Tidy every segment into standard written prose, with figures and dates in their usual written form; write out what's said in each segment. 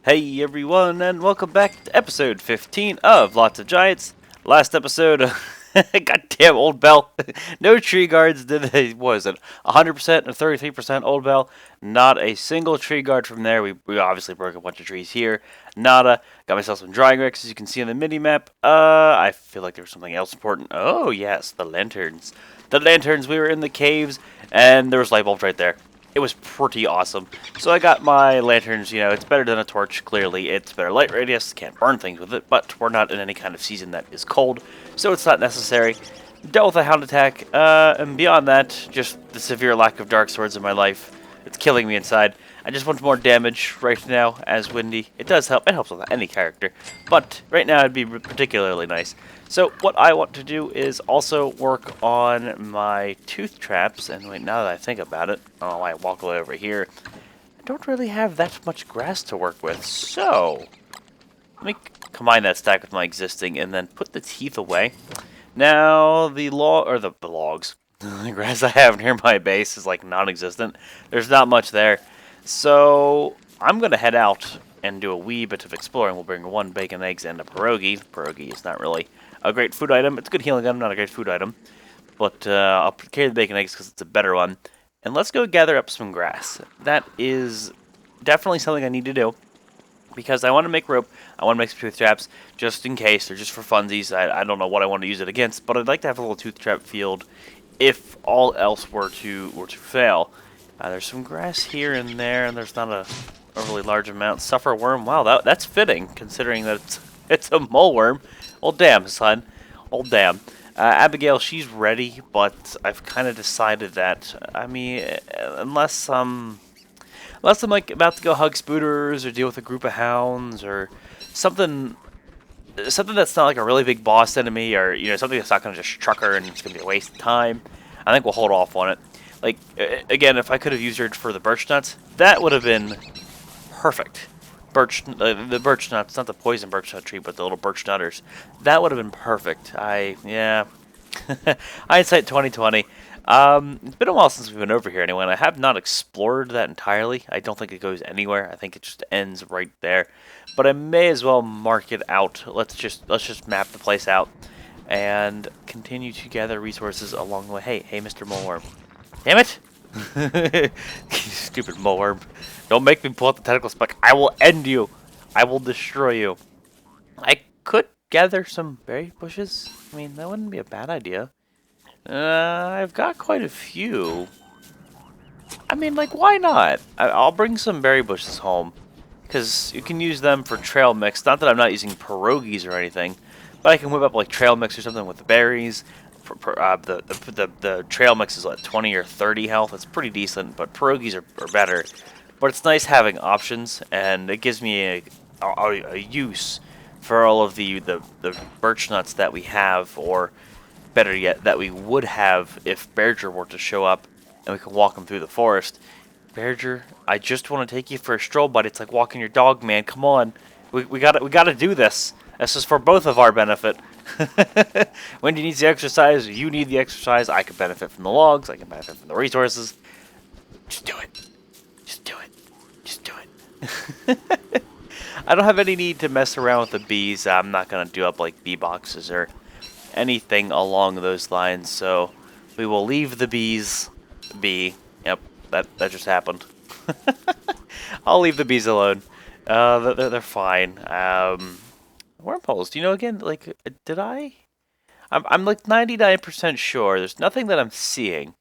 Hey everyone, and welcome back to episode 15 of Lots of Giants. Last episode, goddamn Old Bell. No tree guards did they, what was it, 100% and 33% Old Bell. Not a single tree guard from there. We obviously broke a bunch of trees here. Nada. Got myself some drying racks as you can see on the mini-map. I feel like there was something else important. Oh yes, the lanterns. The lanterns, we were in the caves, and there was light bulbs right there. It was pretty awesome. So I got my lanterns, it's better than a torch, clearly. It's better light radius, can't burn things with it, but we're not in any kind of season that is cold, so it's not necessary. Dealt with a hound attack, and beyond that, just the severe lack of dark swords in my life. It's killing me inside. I just want more damage right now as Wendy. It does help. It helps with any character, but right now it'd be particularly nice. So what I want to do is also work on my tooth traps, and wait, now that I think about it, I walk away over here. I don't really have that much grass to work with, so let me combine that stack with my existing and then put the teeth away. Now the logs, the grass I have near my base is like non-existent. There's not much there, so I'm gonna head out and do a wee bit of exploring. We'll bring one bacon, eggs, and a pierogi. Pierogi is not really a great food item. It's a good healing item, not a great food item. But I'll carry the bacon eggs because it's a better one. And let's go gather up some grass. That is definitely something I need to do. Because I want to make rope, I want to make some tooth traps, just in case, or just for funsies. I don't know what I want to use it against, but I'd like to have a little tooth trap field if all else were to fail. There's some grass here and there, and there's not a overly large amount. Suffer worm, wow, that's fitting, considering that it's a mole worm. Well, damn, son. Well, damn. Abigail, she's ready, but I've kind of decided that, I mean, unless I'm like about to go hug spooters or deal with a group of hounds or something that's not like a really big boss enemy, or something that's not going to just truck her and it's going to be a waste of time, I think we'll hold off on it. Like, again, if I could have used her for the birch nuts, that would have been perfect. The birch nuts, not the poison birch nut tree, but the little birch nutters. That would have been perfect. Yeah. Hindsight 2020. It's been a while since we've been over here anyway, and I have not explored that entirely. I don't think it goes anywhere. I think it just ends right there. But I may as well mark it out. Let's just map the place out and continue to gather resources along the way. Hey, Mr. Moleworm. Damn it! Stupid moleworm. Don't make me pull out the tentacle spike. I will end you. I will destroy you. I could gather some berry bushes. I mean, that wouldn't be a bad idea. I've got quite a few. I mean, like, why not? I'll bring some berry bushes home, because you can use them for trail mix. Not that I'm not using pierogies or anything, but I can whip up like trail mix or something with the berries. The trail mix is like 20 or 30 health. It's pretty decent, but pierogies are better. But it's nice having options, and it gives me a use for all of the birch nuts that we have, or better yet, that we would have if Berger were to show up and we can walk him through the forest. Berger, I just want to take you for a stroll, but it's like walking your dog, man. Come on, we gotta do this. This is for both of our benefit. Wendy needs the exercise. You need the exercise. I can benefit from the logs. I can benefit from the resources. Just do it. Just do it. Just do it. I don't have any need to mess around with the bees. I'm not gonna do up like bee boxes or anything along those lines. So we will leave the bees be. Yep, that just happened. I'll leave the bees alone. They're fine. Wormholes. Do you know again? Like, did I? I'm like 99% sure. There's nothing that I'm seeing.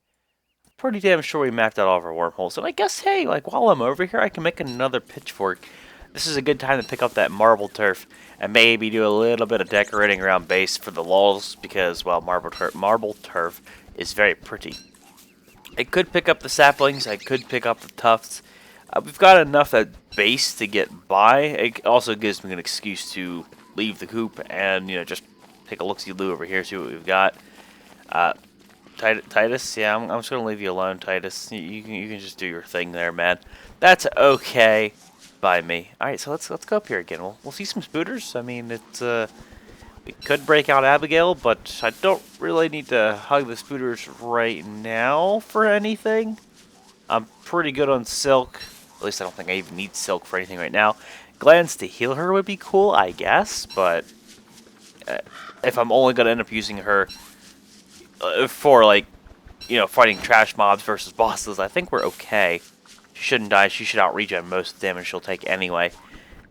Pretty damn sure we mapped out all of our wormholes. And I guess, hey, like while I'm over here, I can make another pitchfork. This is a good time to pick up that marble turf and maybe do a little bit of decorating around base for the walls, because, well, marble turf is very pretty. I could pick up the saplings. I could pick up the tufts. We've got enough at base to get by. It also gives me an excuse to leave the coop and, just take a look-see-loo over here, see what we've got. Titus, yeah, I'm just gonna leave you alone, Titus. You can just do your thing there, man. That's okay by me. All right, so let's go up here again. We'll see some spooters. I mean, it's we could break out Abigail, but I don't really need to hug the spooters right now for anything. I'm pretty good on silk. At least I don't think I even need silk for anything right now. Glands to heal her would be cool, I guess, but if I'm only going to end up using her for, like, you know, fighting trash mobs versus bosses, I think we're okay. She shouldn't die. She should out-regen most of the damage she'll take anyway.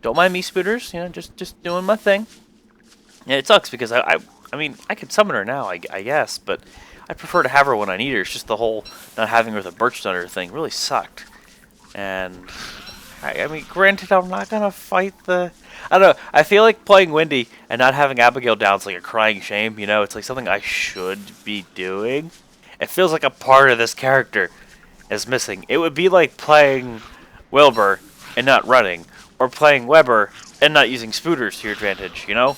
Don't mind me, Spooters. You know, just doing my thing. Yeah, it sucks because I mean, I could summon her now, I guess, but I prefer to have her when I need her. It's just the whole not having her with a birch thunder thing really sucked. And I mean, granted, I'm not gonna fight the. I don't know. I feel like playing Wendy and not having Abigail down is like a crying shame. You know, it's like something I should be doing. It feels like a part of this character is missing. It would be like playing Wilbur and not running, or playing Weber and not using Spooters to your advantage. You know,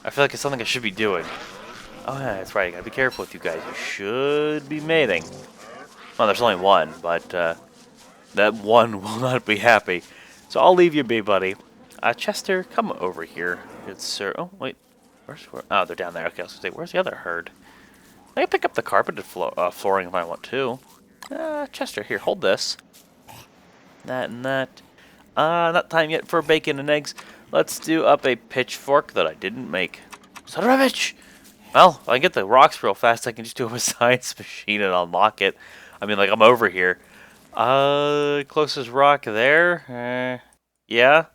I feel like it's something I should be doing. Oh yeah, that's right. You gotta be careful with you guys. You should be mating. Well, there's only one, but that one will not be happy. So I'll leave you be, buddy. Chester, come over here, good sir. Oh wait, oh, they're down there. Okay, I was gonna say, where's the other herd? I can pick up the carpeted flooring if I want to. Chester, here, hold this. That and that. Not time yet for bacon and eggs. Let's do up a pitchfork that I didn't make. Son of a bitch! Well, if I can get the rocks real fast, I can just do a science machine and unlock it. I mean, like, I'm over here. Closest rock there. Yeah.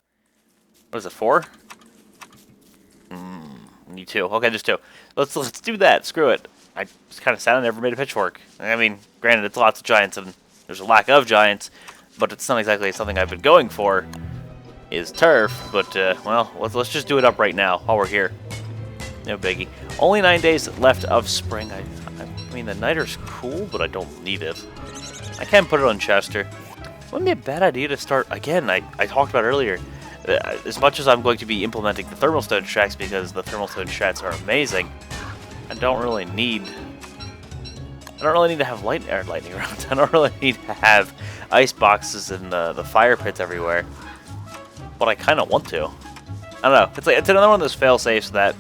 What is it, 4? Need 2. Okay, just 2. Let's do that. Screw it. I just kind of sad I never made a pitchfork. I mean, granted, it's lots of giants and there's a lack of giants, but it's not exactly something I've been going for. Is turf, but well, let's just do it up right now while we're here. No biggie. Only 9 days left of spring. I mean, the niter's cool, but I don't need it. I can put it on Chester. Wouldn't be a bad idea to start again. I talked about earlier. As much as I'm going to be implementing the thermal stone strats because the thermal stone strats are amazing, I don't really need to have lightning rounds. I don't really need to have ice boxes and the fire pits everywhere. But I kind of want to. I don't know. It's another one of those fail safes that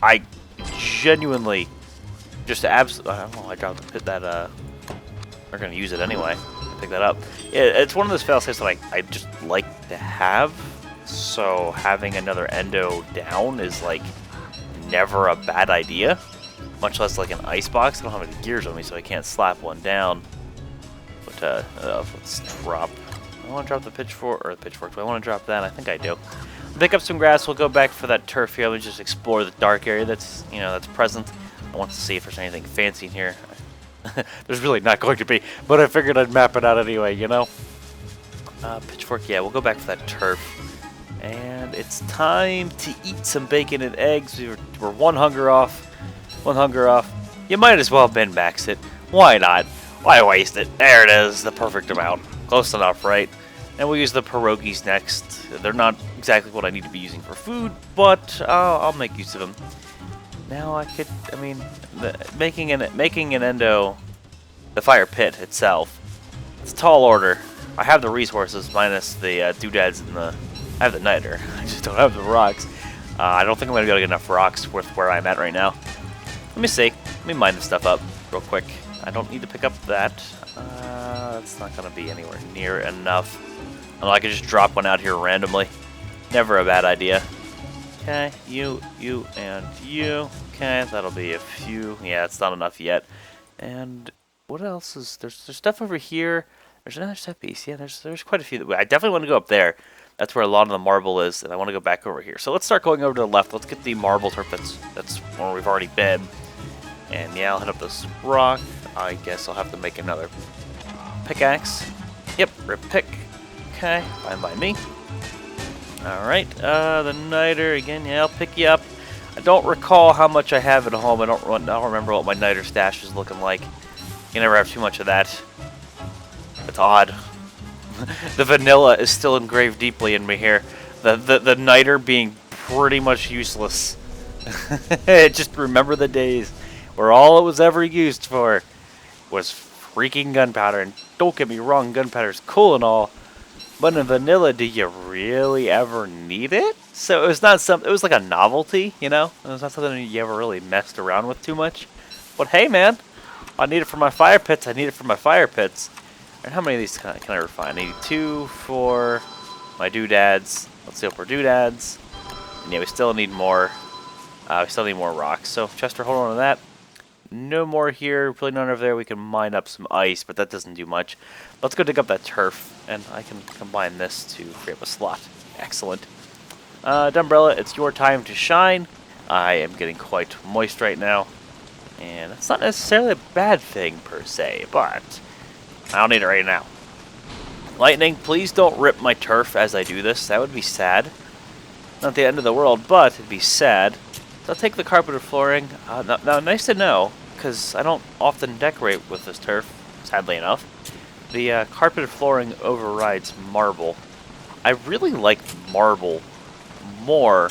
I genuinely just absolutely. I don't know. I dropped the pit that we're gonna use it anyway. Pick that up. Yeah, it's one of those fail safes that I just like to have. So having another endo down is like never a bad idea. Much less like an ice box. I don't have any gears on me, so I can't slap one down. But let's drop. I want to drop the pitchfork, or the pitchfork. Do I want to drop that? I think I do. Pick up some grass. We'll go back for that turf here. We'll just explore the dark area that's that's present. I want to see if there's anything fancy in here. There's really not going to be, but I figured I'd map it out anyway. You know. Pitchfork. Yeah, we'll go back for that turf. And it's time to eat some bacon and eggs. We're one hunger off. One hunger off. You might as well bin max it. Why not? Why waste it? There it is, the perfect amount. Close enough, right? And we'll use the pierogies next. They're not exactly what I need to be using for food, but I'll make use of them. Now I mean, making an endo, the fire pit itself, it's a tall order. I have the resources minus the doodads and I have the niter. I just don't have the rocks. I don't think I'm going to be able to get enough rocks with where I'm at right now. Let me see. Let me mine this stuff up real quick. I don't need to pick up that. That's not going to be anywhere near enough. I know I could just drop one out here randomly. Never a bad idea. Okay, you, and you. Okay, that'll be a few. Yeah, it's not enough yet. And what else is... There's stuff over here. There's another set piece. Yeah, there's quite a few. I definitely want to go up there. That's where a lot of the marble is, and I want to go back over here. So let's start going over to the left. Let's get the marble turf. That's where we've already been. And yeah, I'll hit up this rock. I guess I'll have to make another pickaxe. Yep, rip pick. Okay, fine by me. Alright, the niter again. Yeah, I'll pick you up. I don't recall how much I have at home. I don't remember what my niter stash is looking like. You never have too much of that. It's odd. The vanilla is still engraved deeply in me here. The niter being pretty much useless. Just remember the days where all it was ever used for was freaking gunpowder. And don't get me wrong, gunpowder's cool and all, but in vanilla, do you really ever need it? So it was not something. It was like a novelty, you know. It was not something you ever really messed around with too much. But hey, man, I need it for my fire pits. I need it for my fire pits. And how many of these can I refine? I need 2 for my doodads. Let's see if we're doodads. And yeah, we still need more. We still need more rocks. So Chester, hold on to that. No more here. Really none over there. We can mine up some ice, but that doesn't do much. Let's go dig up that turf, and I can combine this to free up a slot. Excellent. Dumbrella, it's your time to shine. I am getting quite moist right now, and it's not necessarily a bad thing per se, but I don't need it right now. Lightning, please don't rip my turf as I do this. That would be sad. Not the end of the world, but it'd be sad. So I'll take the carpeted flooring. Now, nice to know, because I don't often decorate with this turf, sadly enough. The carpeted flooring overrides marble. I really like marble more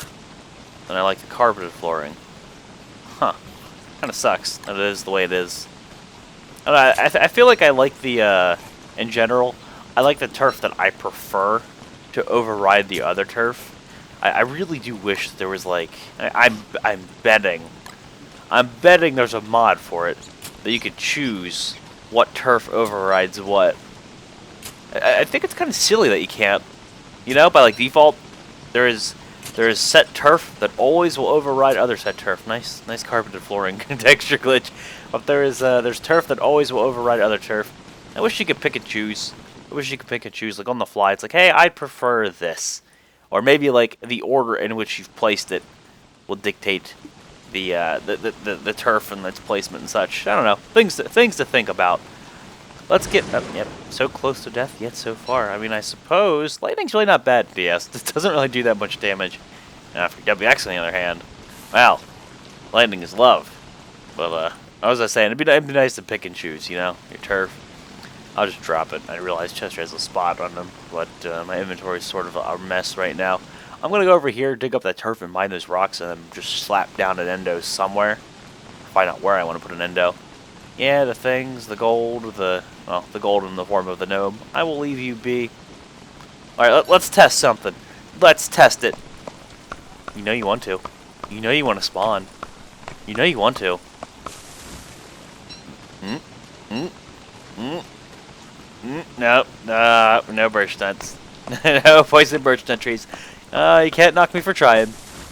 than I like the carpeted flooring. Huh. Kind of sucks that it is the way it is. I feel like I like the, in general, I like the turf that I prefer to override the other turf. I really do wish there was like, I'm betting there's a mod for it that you could choose what turf overrides what. I think it's kind of silly that you can't. You know, by like default, there is set turf that always will override other set turf. Nice carpeted flooring texture glitch. But there's turf that always will override other turf. I wish you could pick and choose. Like on the fly. It's like, hey, I'd prefer this, or maybe like the order in which you've placed it will dictate the turf and its placement and such. I don't know. Things to think about. Let's get yep, so close to death yet so far. I mean, I suppose lightning's really not bad, BS. It doesn't really do that much damage. Now for WX on the other hand, well, lightning is love. But I was saying, it'd be nice to pick and choose, you know, your turf. I'll just drop it. I realize Chester has a spot on them, but my inventory is sort of a mess right now. I'm gonna go over here, dig up that turf, and mine those rocks, and then just slap down an endo somewhere. Find out where I want to put an endo. Yeah, the things, the gold, the gold in the form of the gnome. I will leave you be. Alright, let's test something. Let's test it. You know you want to. You know you want to spawn. You know you want to. No, no birch nuts. No poison birch nut trees. You can't knock me for trying.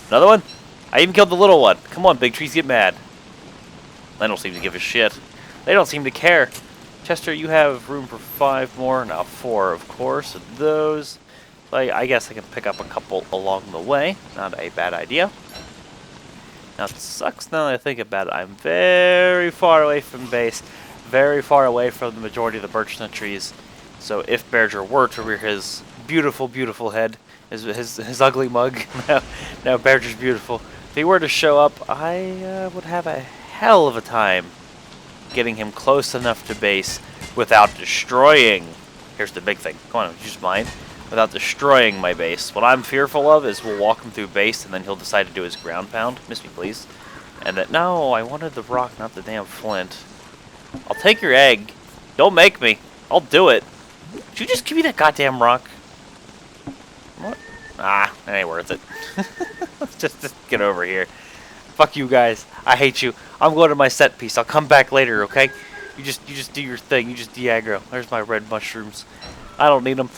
Another one? I even killed the little one. Come on, big trees, get mad. They don't seem to give a shit. They don't seem to care. Chester, you have room for 5 more. Now 4, of course, of those. I guess I can pick up a couple along the way. Not a bad idea. Now it sucks now that I think about it. I'm very far away from base. Very far away from the majority of the birch nut trees. So if Berger were to rear his beautiful, beautiful head, his ugly mug, now Berger's beautiful. If he were to show up, I would have a hell of a time getting him close enough to base without destroying. Here's the big thing. Come on, just mine. Without destroying my base. What I'm fearful of is we'll walk him through base and then he'll decide to do his ground pound. Miss me, please. And that, no, I wanted the rock, not the damn flint. I'll take your egg. Don't make me. I'll do it. Did you just give me that goddamn rock? What? Ah, that ain't worth it. Let's just get over here. Fuck you guys. I hate you. I'm going to my set piece. I'll come back later, okay? You just do your thing. You just de-aggro. There's my red mushrooms. I don't need them.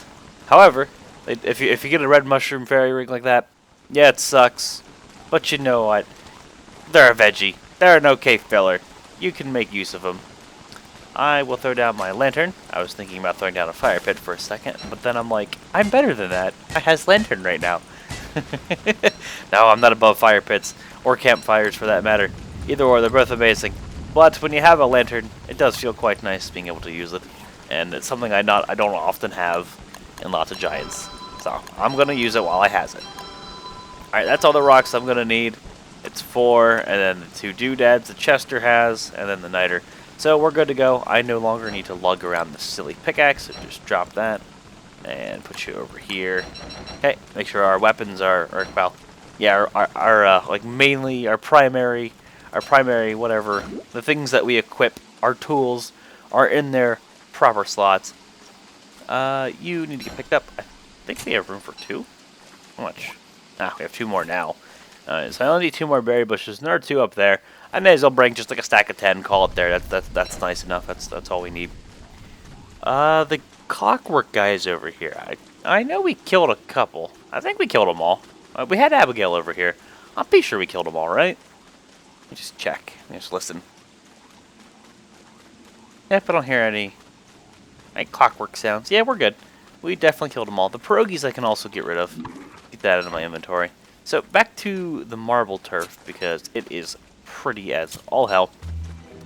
However, if you get a red mushroom fairy ring like that, yeah, it sucks. But you know what? They're a veggie. They're an okay filler. You can make use of them. I will throw down my lantern. I was thinking about throwing down a fire pit for a second, but then I'm like, I'm better than that. I has lantern right now. No, I'm not above fire pits, or campfires for that matter. Either or, they're both amazing. But when you have a lantern, it does feel quite nice being able to use it. And it's something I don't often have in lots of giants. So, I'm going to use it while I has it. Alright, that's all the rocks I'm going to need. It's 4, and then the 2 doodads that Chester has, and then the niter. So we're good to go. I no longer need to lug around the silly pickaxe, so just drop that. And put you over here. Okay, make sure our weapons are well, yeah, our like mainly our primary whatever, the things that we equip, our tools, are in their proper slots. You need to get picked up. I think we have room for 2. How much? Ah, we have 2 more now. So I only need 2 more berry bushes. And there are 2 up there. I may as well bring just like a stack of 10. Call it there. That's nice enough. That's all we need. The clockwork guy is over here. I know we killed a couple. I think we killed them all. We had Abigail over here. I'm pretty sure we killed them all, right? Let me just check. Let me just listen. Yep, I don't hear any clockwork sounds. Yeah, we're good. We definitely killed them all. The pierogies I can also get rid of. Get that out of my inventory. So, back to the marble turf, because it is pretty as all hell.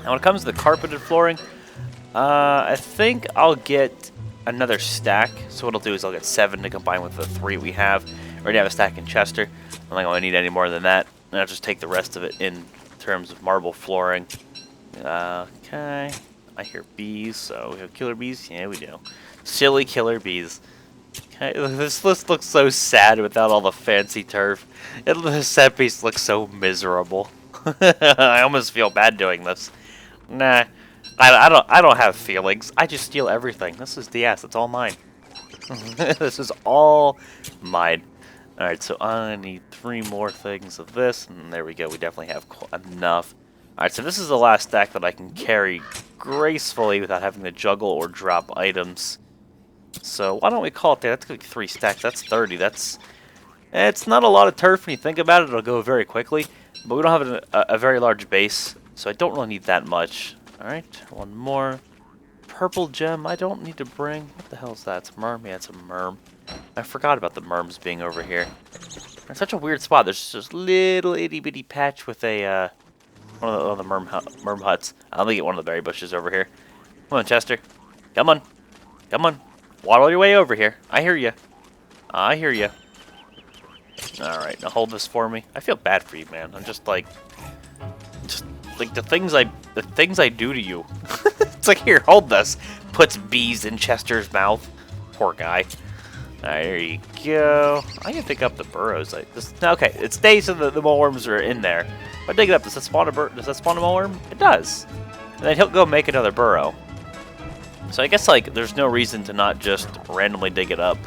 Now, when it comes to the carpeted flooring, I think I'll get another stack. So what I'll do is I'll get 7 to combine with the 3 we have. I already have a stack in Chester. I don't think I'll need any more than that. And I'll just take the rest of it in terms of marble flooring. Okay. I hear bees, so we have killer bees? Yeah, we do. Silly killer bees. Okay, this list looks so sad without all the fancy turf. The set piece looks so miserable. I almost feel bad doing this. Nah. I don't have feelings. I just steal everything. This is DS. It's all mine. This is all mine. Alright, so I need 3 more things of this. And there we go. We definitely have enough. Alright, so this is the last stack that I can carry gracefully without having to juggle or drop items. So why don't we call it there? That's going to be 3 stacks. That's 30. It's not a lot of turf when you think about it. It'll go very quickly. But we don't have a very large base. So I don't really need that much. Alright, 1 more. Purple gem, I don't need to bring. What the hell is that? It's a merm? Yeah, it's a merm. I forgot about the merms being over here. It's such a weird spot. There's just this little itty bitty patch with a, one of the merm huts. I'm gonna get one of the berry bushes over here. Come on, Chester. Come on. Come on. Waddle your way over here. I hear you. I hear you. Alright, now hold this for me. I feel bad for you, man. I'm just like the things I do to you. It's like, here, hold this. Puts bees in Chester's mouth. Poor guy. Alright, there you go. I can pick up the burrows. Okay, it stays so the mealworms are in there. If I dig it up, does that spawn a mealworm? It does. And then he'll go make another burrow. So I guess, like, there's no reason to not just randomly dig it up.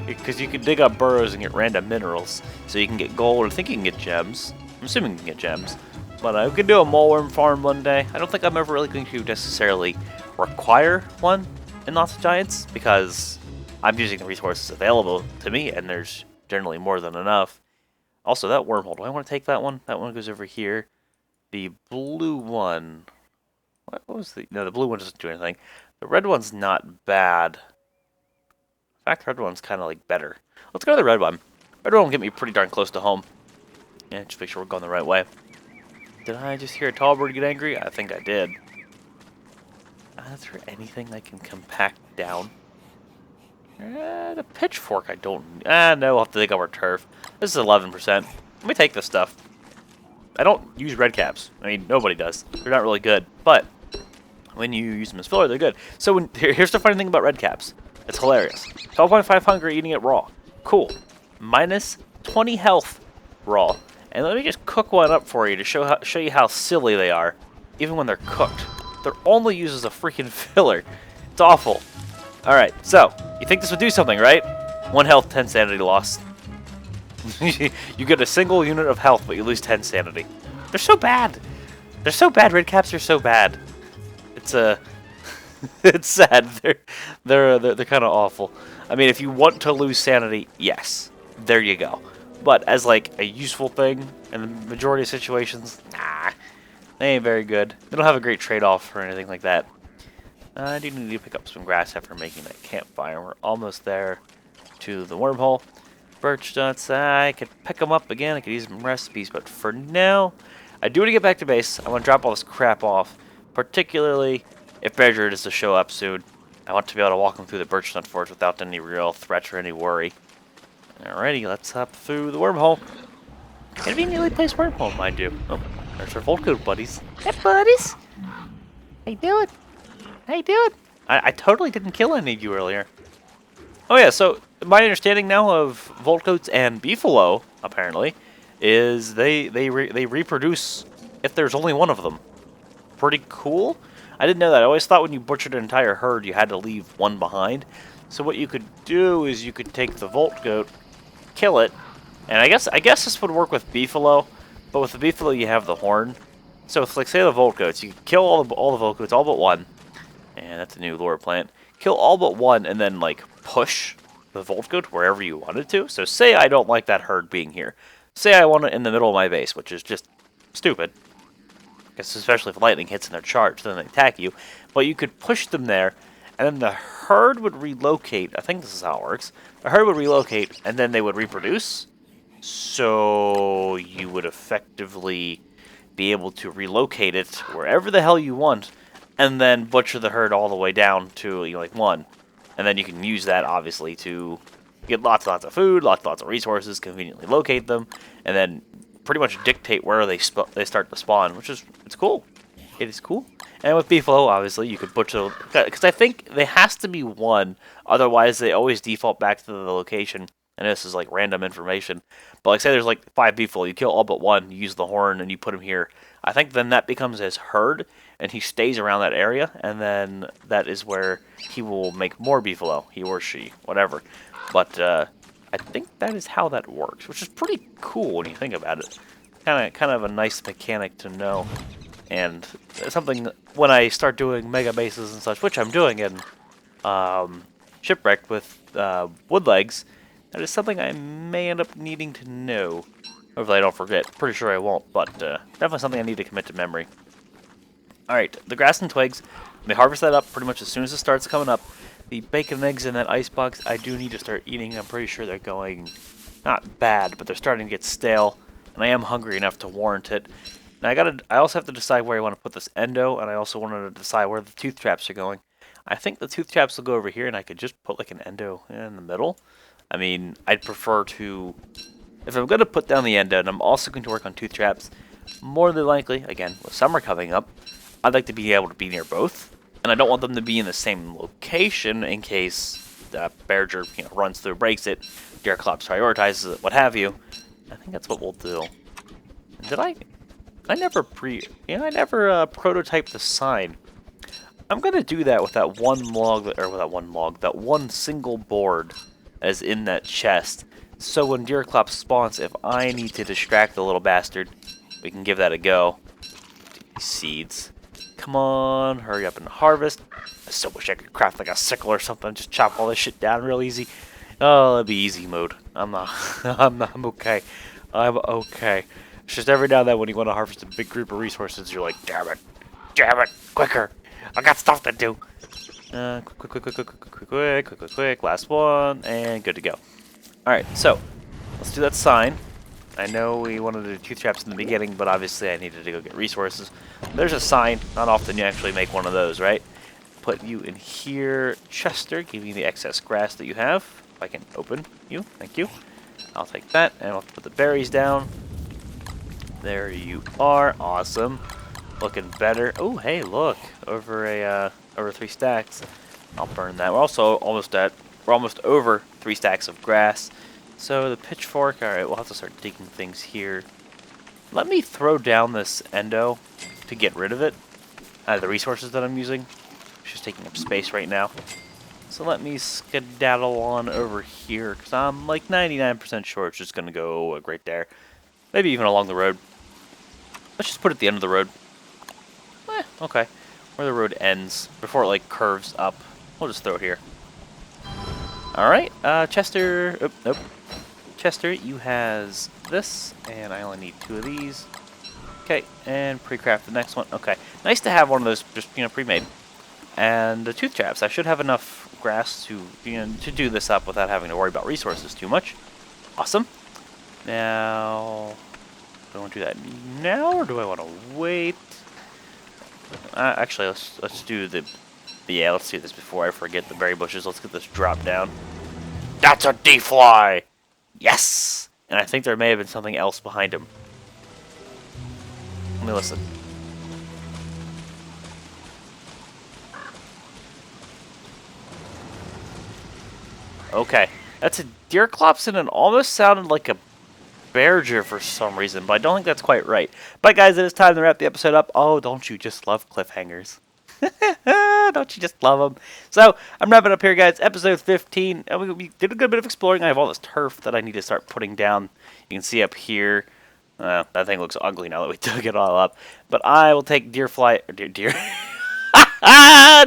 Because you can dig up burrows and get random minerals. So you can get gold. I think you can get gems. I'm assuming you can get gems. But we could do a mealworm farm one day. I don't think I'm ever really going to necessarily require one in Lots of Giants, because I'm using the resources available to me, and there's generally more than enough. Also, that wormhole, do I want to take that one? That one goes over here. The blue one... What was the... No, the blue one doesn't do anything. The red one's not bad. In fact, the red one's kind of like better. Let's go to the red one. Red one will get me pretty darn close to home. Yeah, just make sure we're going the right way. Did I just hear a tall bird get angry? I think I did. Is there anything I can compact down? The pitchfork I don't... no, we'll have to dig up our turf. This is 11%. Let me take this stuff. I don't use red caps. I mean, nobody does. They're not really good. But when you use them as filler, they're good. So here's the funny thing about red caps. It's hilarious. 12.5 hunger eating it raw. Cool. Minus 20 health raw. And let me just cook one up for you to show you how silly they are, even when they're cooked. They're only used as a freaking filler. It's awful. Alright, so, you think this would do something, right? 1 health, 10 sanity loss. You get a single unit of health, but you lose 10 sanity. They're so bad. They're so bad. Red caps are so bad. It's it's sad. They're kind of awful. I mean, if you want to lose sanity, yes, there you go. But as like a useful thing in the majority of situations, nah, they ain't very good. They don't have a great trade-off or anything like that. I do need to pick up some grass after making that campfire. We're almost there to the wormhole. Birch nuts, I could pick them up again. I could use some recipes, but for now, I do want to get back to base. I want to drop all this crap off, particularly if Badger is to show up soon. I want to be able to walk him through the birch nut forest without any real threat or any worry. Alrighty, let's hop through the wormhole. Conveniently placed wormhole, mind you. Oh, there's our Volx buddies. Hey, buddies! How you doing? How you doing? I totally didn't kill any of you earlier. Oh yeah, so my understanding now of Volx and Beefalo, apparently, is they reproduce if there's only one of them. Pretty cool. I didn't know that. I always thought when you butchered an entire herd, you had to leave one behind. So what you could do is you could take the Volx, kill it, and I guess this would work with Beefalo, but with the Beefalo you have the horn. So with, like, say, the Volx, you could kill all the Volx, all but one, And that's a new lure plant. Kill all but one and then, like, push the Volt goat wherever you wanted to. So say I don't like that herd being here. Say I want it in the middle of my base, which is just stupid. Because especially if lightning hits and they're charged, then they attack you. But you could push them there, and then the herd would relocate. I think this is how it works. The herd would relocate, and then they would reproduce. So you would effectively be able to relocate it wherever the hell you want, and then butcher the herd all the way down to, you know, like one. And then you can use that, obviously, to get lots and lots of food, lots of resources, conveniently locate them, and then pretty much dictate where they start to spawn, which is, it's cool. It is cool. And with Beefalo, obviously, you could butcher, because I think there has to be one, otherwise they always default back to the location. And this is like random information. But like say there's like 5 Beefalo, you kill all but one, you use the horn, and you put him here. I think then that becomes his herd, and he stays around that area, and then that is where he will make more Beefalo, he or she, whatever. But I think that is how that works, which is pretty cool when you think about it. Kind of a nice mechanic to know, and something when I start doing mega bases and such, which I'm doing in Shipwrecked with Woodlegs. That is something I may end up needing to know. Hopefully I don't forget. Pretty sure I won't, but definitely something I need to commit to memory. Alright, the grass and twigs. They harvest that up pretty much as soon as it starts coming up. The bacon and eggs in that icebox, I do need to start eating. I'm pretty sure they're going, not bad, but they're starting to get stale. And I am hungry enough to warrant it. Now I also have to decide where I want to put this endo, and I also wanted to decide where the tooth traps are going. I think the tooth traps will go over here, and I could just put like an endo in the middle. I mean, I'd prefer to, if I'm going to put down the endo, and I'm also going to work on tooth traps, more than likely, again, with summer coming up, I'd like to be able to be near both. And I don't want them to be in the same location in case the Bearger, runs through, breaks it, Deerclops prioritizes it, what have you. I think that's what we'll do. Did I never prototyped the sign. I'm going to do that with that that one single board as in that chest. So when Deerclops spawns, if I need to distract the little bastard, we can give that a go. Seeds. Come on, hurry up and harvest. I so wish I could craft like a sickle or something, just chop all this shit down real easy. Oh, that'd be easy mode. I'm okay. I'm okay. It's just every now and then when you want to harvest a big group of resources, you're like, damn it, quicker. I got stuff to do. Quick. Last one, and good to go. Alright, so, let's do that sign. I know we wanted to do tooth traps in the beginning, but obviously I needed to go get resources. There's a sign. Not often you actually make one of those, right? Put you in here. Chester, give me the excess grass that you have. If I can open you, thank you. I'll take that, and I'll put the berries down. There you are. Awesome. Looking better. Oh, hey, look. Over 3 stacks. I'll burn that. We're also almost over 3 stacks of grass. So the pitchfork, alright, we'll have to start digging things here. Let me throw down this endo to get rid of it. The resources that I'm using. It's just taking up space right now. So let me skedaddle on over here, because I'm like 99% sure it's just going to go right there. Maybe even along the road. Let's just put it at the end of the road. Okay. Where the road ends, before it like curves up. We'll just throw it here. Alright, Chester, oh, nope. Chester, you has this, and I only need 2 of these. Okay, and pre-craft the next one. Okay, nice to have one of those just, pre-made. And the tooth traps, I should have enough grass to, to do this up without having to worry about resources too much. Awesome. Now, do I want to do that now, or do I want to wait? Actually, let's do let's do this before I forget the berry bushes. Let's get this drop down. That's a D-fly! Yes! And I think there may have been something else behind him. Let me listen. Okay. That's a Deerclops, and it almost sounded like a Bearger for some reason, but I don't think that's quite right. But guys, it is time to wrap the episode up. Oh, don't you just love cliffhangers? Don't you just love them? So, I'm wrapping up here, guys. Episode 15. We did a good bit of exploring. I have all this turf that I need to start putting down. You can see up here. That thing looks ugly now that we dug it all up. But I will take deer.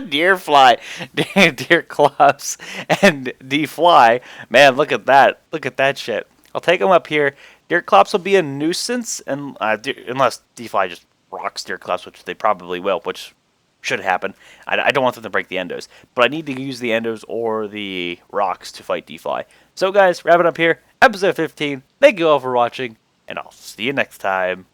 Deer fly, deer clubs, and D-fly. Man, look at that. Look at that shit. I'll take them up here. Deer clops will be a nuisance, and unless D-fly just rocks deer clops, which they probably will, which should happen. I don't want them to break the endos, but I need to use the endos or the rocks to fight D-fly. So guys, wrap it up here. Episode 15. Thank you all for watching, and I'll see you next time.